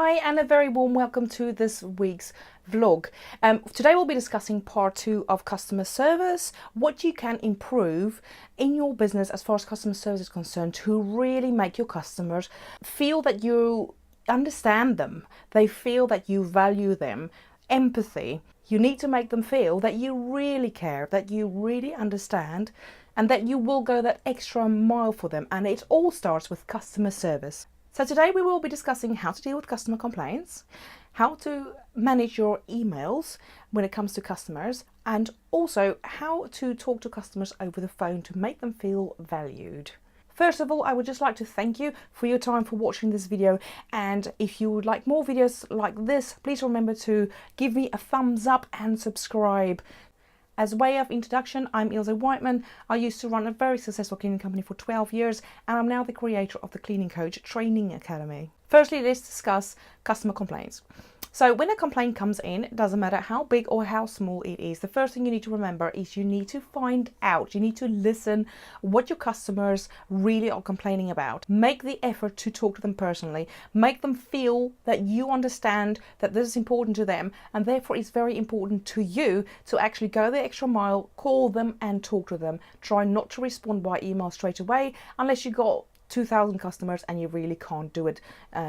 Hi and a very warm welcome to this week's vlog. Today we'll be discussing part 2 of customer service, what you can improve in your business as far as customer service is concerned to really make your customers feel that you understand them, they feel that you value them. Empathy. You need to make them feel that you really care, that you really understand, and that you will go that extra mile for them. And it all starts with customer service. So today we will be discussing how to deal with customer complaints, how to manage your emails when it comes to customers, and also how to talk to customers over the phone to make them feel valued. First of all, I would just like to thank you for your time for watching this video, and if you would like more videos like this, please remember to give me a thumbs up and subscribe. As way of introduction, I'm Ilse Whiteman. I used to run a very successful cleaning company for 12 years, and I'm now the creator of the Cleaning Coach Training Academy. Firstly, let's discuss customer complaints. So when a complaint comes in, it doesn't matter how big or how small it is, the first thing you need to remember is you need to find out, you need to listen what your customers really are complaining about. Make the effort to talk to them personally. Make them feel that you understand that this is important to them, and therefore it's very important to you to actually go the extra mile, call them and talk to them. Try not to respond by email straight away unless you got 2,000 customers and you really can't do it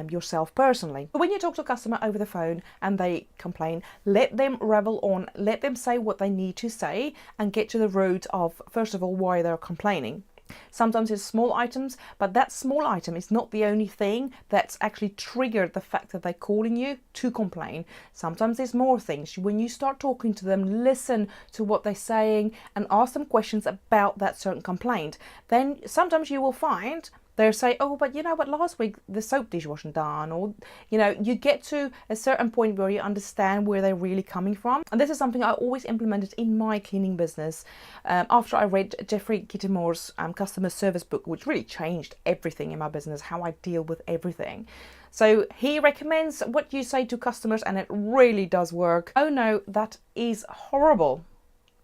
yourself personally. But when you talk to a customer over the phone and they complain, let them revel on, let them say what they need to say and get to the root of, first of all, why they're complaining. Sometimes it's small items, but that small item is not the only thing that's actually triggered the fact that they're calling you to complain. Sometimes there's more things. When you start talking to them, listen to what they're saying and ask them questions about that certain complaint. Then sometimes you will find they'll say, oh, but you know what, last week the soap dish wasn't done, or, you know, you get to a certain point where you understand where they're really coming from. And this is something I always implemented in my cleaning business after I read Jeffrey Gitomore's customer service book, which really changed everything in my business, how I deal with everything. So he recommends what you say to customers, and it really does work. Oh no, that is horrible.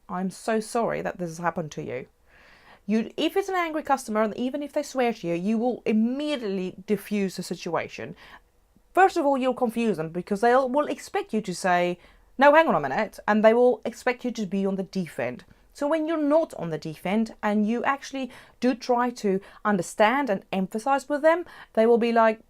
I'm so sorry that this has happened to you. If it's an angry customer, and even if they swear to you, you will immediately diffuse the situation. First of all, you'll confuse them because they will expect you to say, no, hang on a minute, and they will expect you to be on the defend. So when you're not on the defend and you actually do try to understand and emphasize with them, they will be like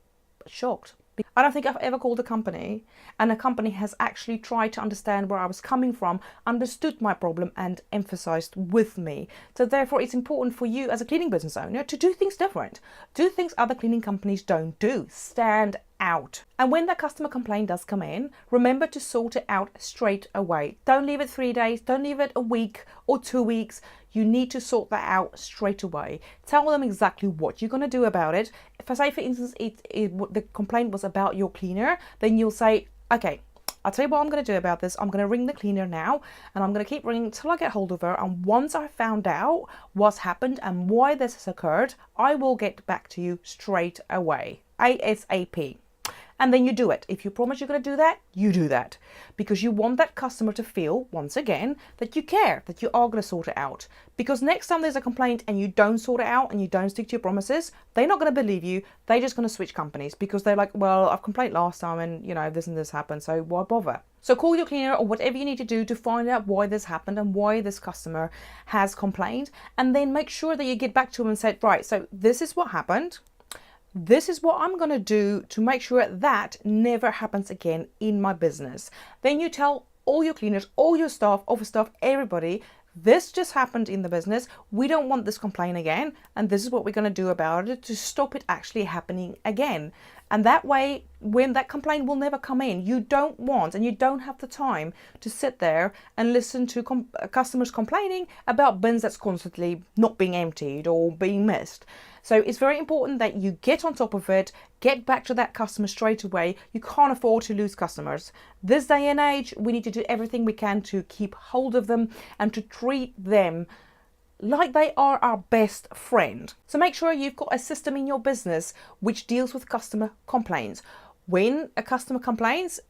shocked. I don't think I've ever called a company and a company has actually tried to understand where I was coming from, understood my problem and emphasized with me. So therefore it's important for you as a cleaning business owner to do things different. Do things other cleaning companies don't do. Stand out. And when that customer complaint does come in, remember to sort it out straight away. Don't leave it 3 days, don't leave it a week or 2 weeks. You need to sort that out straight away. Tell them exactly what you're going to do about it. If I say, for instance, the complaint was about your cleaner, then you'll say, okay, I'll tell you what I'm going to do about this. I'm going to ring the cleaner now, and I'm going to keep ringing until I get hold of her. And once I found out what's happened and why this has occurred, I will get back to you straight away, ASAP. And then you do it. If you promise you're going to do that, you do that. Because you want that customer to feel, once again, that you care, that you are going to sort it out. Because next time there's a complaint and you don't sort it out and you don't stick to your promises, they're not going to believe you. They're just going to switch companies because they're like, well, I've complained last time and, you know, this and this happened, so why bother? So call your cleaner or whatever you need to do to find out why this happened and why this customer has complained. And then make sure that you get back to them and say, right, so this is what happened. This is what I'm going to do to make sure that never happens again in my business. Then you tell all your cleaners, all your staff, office staff, everybody, this just happened in the business. We don't want this complaint again. And this is what we're going to do about it to stop it actually happening again. And that way, when that complaint will never come in, you don't want and you don't have the time to sit there and listen to customers complaining about bins that's constantly not being emptied or being missed. So it's very important that you get on top of it, get back to that customer straight away. You can't afford to lose customers. This day and age, we need to do everything we can to keep hold of them and to treat them like they are our best friend. So make sure you've got a system in your business which deals with customer complaints. When a customer complains,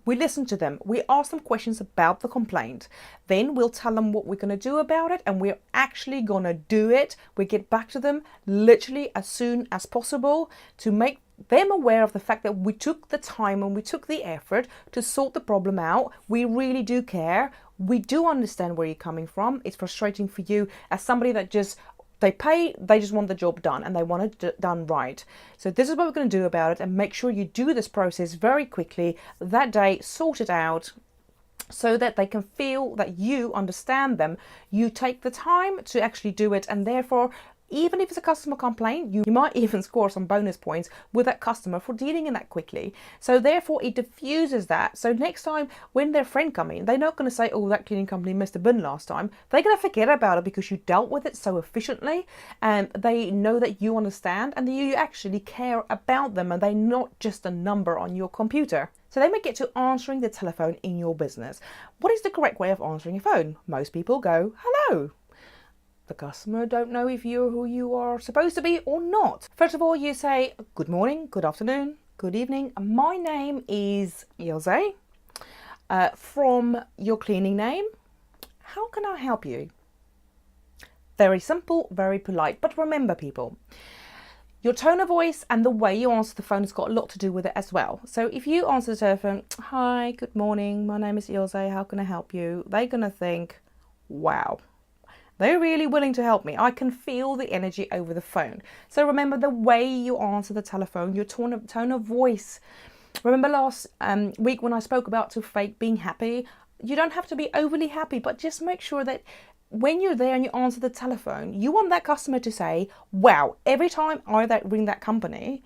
we listen to them. We ask them questions about the complaint. Then we'll tell them what we're going to do about it, and we're actually going to do it. We get back to them literally as soon as possible to make them aware of the fact that we took the time and we took the effort to sort the problem out. We really do care. We do understand where you're coming from. It's frustrating for you as somebody that they pay, they just want the job done and they want it done right. So this is what we're going to do about it, and make sure you do this process very quickly that day, sort it out, so that they can feel that you understand them. You take the time to actually do it, and therefore, even if it's a customer complaint, you might even score some bonus points with that customer for dealing in that quickly. So therefore it diffuses that. So next time when their friend come in, they're not going to say, oh, that cleaning company missed a bin last time. They're going to forget about it because you dealt with it so efficiently, and they know that you understand and that you actually care about them, and they're not just a number on your computer. So then we get to answering the telephone in your business. What is the correct way of answering a phone? Most people go, hello. The customer don't know if you're who you are supposed to be or not. First of all, you say, good morning, good afternoon, good evening. My name is Ilse from your cleaning name. How can I help you? Very simple, very polite. But remember, people, your tone of voice and the way you answer the phone has got a lot to do with it as well. So if you answer the telephone, hi, good morning, my name is Ilse, how can I help you? They're going to think, wow, they're really willing to help me. I can feel the energy over the phone. So remember the way you answer the telephone, your tone of voice. Remember last week when I spoke about to fake being happy? You don't have to be overly happy, but just make sure that when you're there and you answer the telephone, you want that customer to say, wow, every time I ring that company,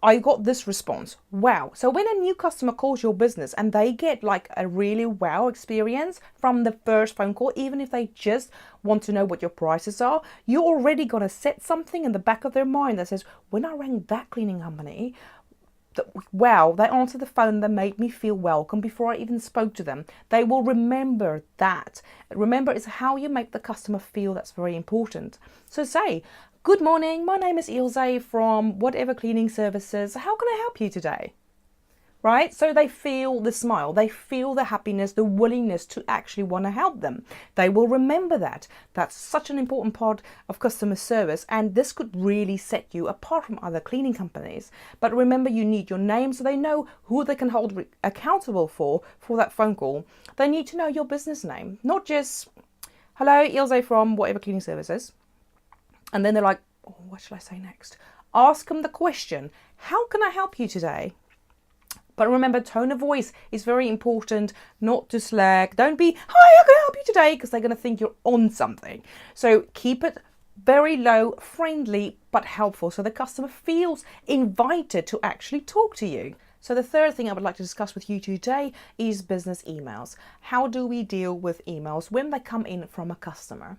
I got this response. Wow. So when a new customer calls your business and they get like a really wow experience from the first phone call, even if they just want to know what your prices are, you're already going to set something in the back of their mind that says, when I rang that cleaning company, wow, they answered the phone, they made me feel welcome before I even spoke to them. They will remember that. Remember, it's how you make the customer feel that's very important. So say, good morning, my name is Ilse from whatever cleaning services. How can I help you today? Right? So they feel the smile, they feel the happiness, the willingness to actually want to help them. They will remember that. That's such an important part of customer service, and this could really set you apart from other cleaning companies. But remember, you need your name so they know who they can hold accountable for that phone call. They need to know your business name, not just, hello, Ilse from whatever cleaning services. And then they're like, oh, what should I say next? Ask them the question, how can I help you today? But remember, tone of voice is very important, not to slag. Don't be, hi, how can I help you today? Because they're going to think you're on something. So keep it very low, friendly, but helpful. So the customer feels invited to actually talk to you. So the third thing I would like to discuss with you today is business emails. How do we deal with emails when they come in from a customer?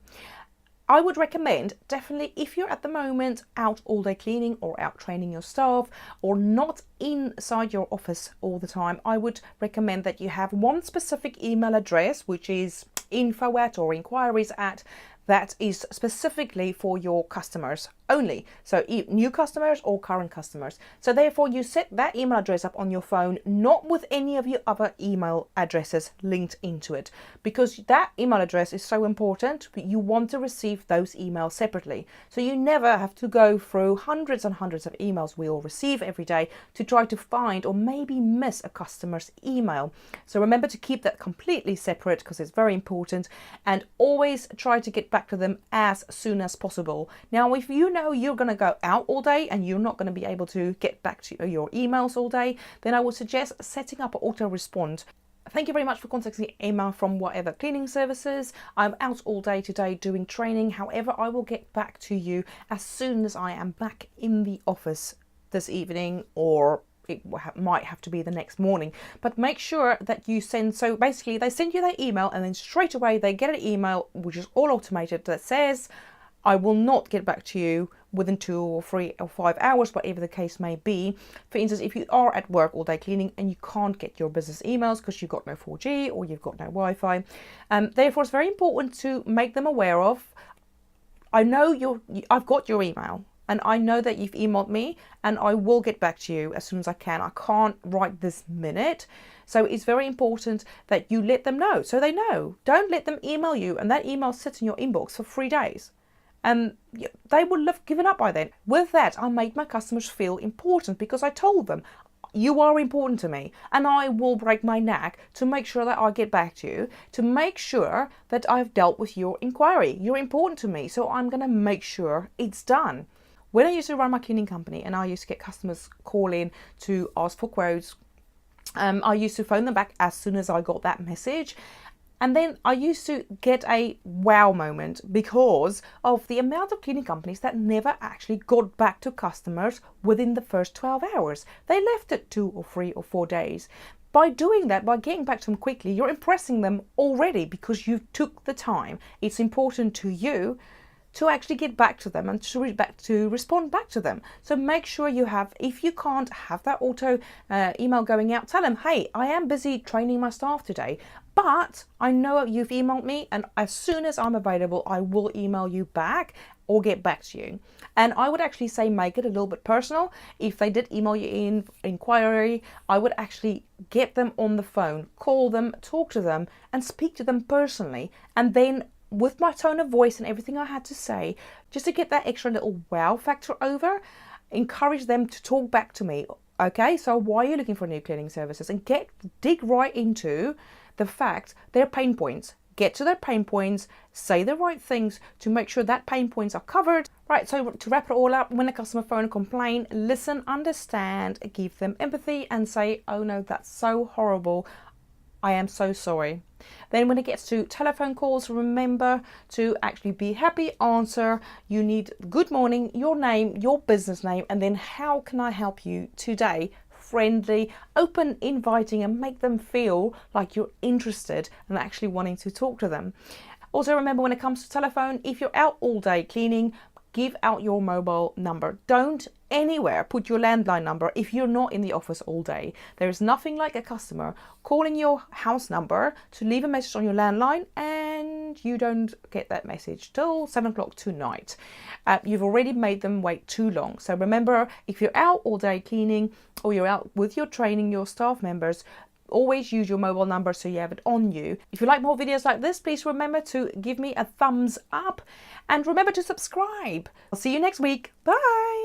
I would recommend, definitely, if you're at the moment out all day cleaning or out training your staff or not inside your office all the time, I would recommend that you have one specific email address, which is info@ or inquiries@, that is specifically for your customers only. So new customers or current customers. So therefore you set that email address up on your phone, not with any of your other email addresses linked into it, because that email address is so important. You want to receive those emails separately. So you never have to go through hundreds and hundreds of emails we all receive every day to try to find or maybe miss a customer's email. So remember to keep that completely separate because it's very important, and always try to get back to them as soon as possible. Now, if you know you're going to go out all day and you're not going to be able to get back to your emails all day, then I would suggest setting up an auto respond. Thank you very much for contacting Emma from whatever cleaning services. I'm out all day today doing training. However, I will get back to you as soon as I am back in the office this evening, or it might have to be the next morning. But make sure that you send, so basically they send you their email and then straight away they get an email which is all automated that says, I will not get back to you within 2 or 3 or 5 hours, whatever the case may be. For instance, if you are at work all day cleaning and you can't get your business emails because you've got no 4G or you've got no Wi-Fi, therefore it's very important to make them aware of, I know I've got your email and I know that you've emailed me and I will get back to you as soon as I can. I can't right this minute. So it's very important that you let them know so they know. Don't let them email you and that email sits in your inbox for 3 days. they would have given up by then. With that, I made my customers feel important because I told them, you are important to me, and I will break my neck to make sure that I get back to you, to make sure that I've dealt with your inquiry. You're important to me, so I'm going to make sure it's done. When I used to run my cleaning company and I used to get customers call in to ask for quotes, I used to phone them back as soon as I got that message. And then I used to get a wow moment because of the amount of cleaning companies that never actually got back to customers within the first 12 hours. They left it 2 or 3 or 4 days. By doing that, by getting back to them quickly, you're impressing them already because you took the time. It's important to you to actually get back to them and to respond back to them. So make sure you have, if you can't have that auto email going out, tell them, hey, I am busy training my staff today, but I know you've emailed me, and as soon as I'm available, I will email you back or get back to you. And I would actually say make it a little bit personal. If they did email you in inquiry, I would actually get them on the phone, call them, talk to them, and speak to them personally. And then with my tone of voice and everything I had to say, just to get that extra little wow factor over, encourage them to talk back to me. Okay, so why are you looking for new cleaning services? And dig right into the fact, their pain points. Get to their pain points, say the right things to make sure that pain points are covered. Right, so to wrap it all up, when a customer phone and complain, listen, understand, give them empathy and say, oh no, that's so horrible. I am so sorry. Then when it gets to telephone calls, remember to actually be happy, answer. You need good morning, your name, your business name, and then how can I help you today? Friendly, open, inviting, and make them feel like you're interested and actually wanting to talk to them. Also remember, when it comes to telephone, if you're out all day cleaning, give out your mobile number. Don't anywhere put your landline number if you're not in the office all day. There is nothing like a customer calling your house number to leave a message on your landline and you don't get that message till 7 o'clock tonight. You've already made them wait too long. So remember, if you're out all day cleaning or you're out with your training, your staff members, always use your mobile number so you have it on you. If you like more videos like this, please remember to give me a thumbs up and remember to subscribe. I'll see you next week. Bye.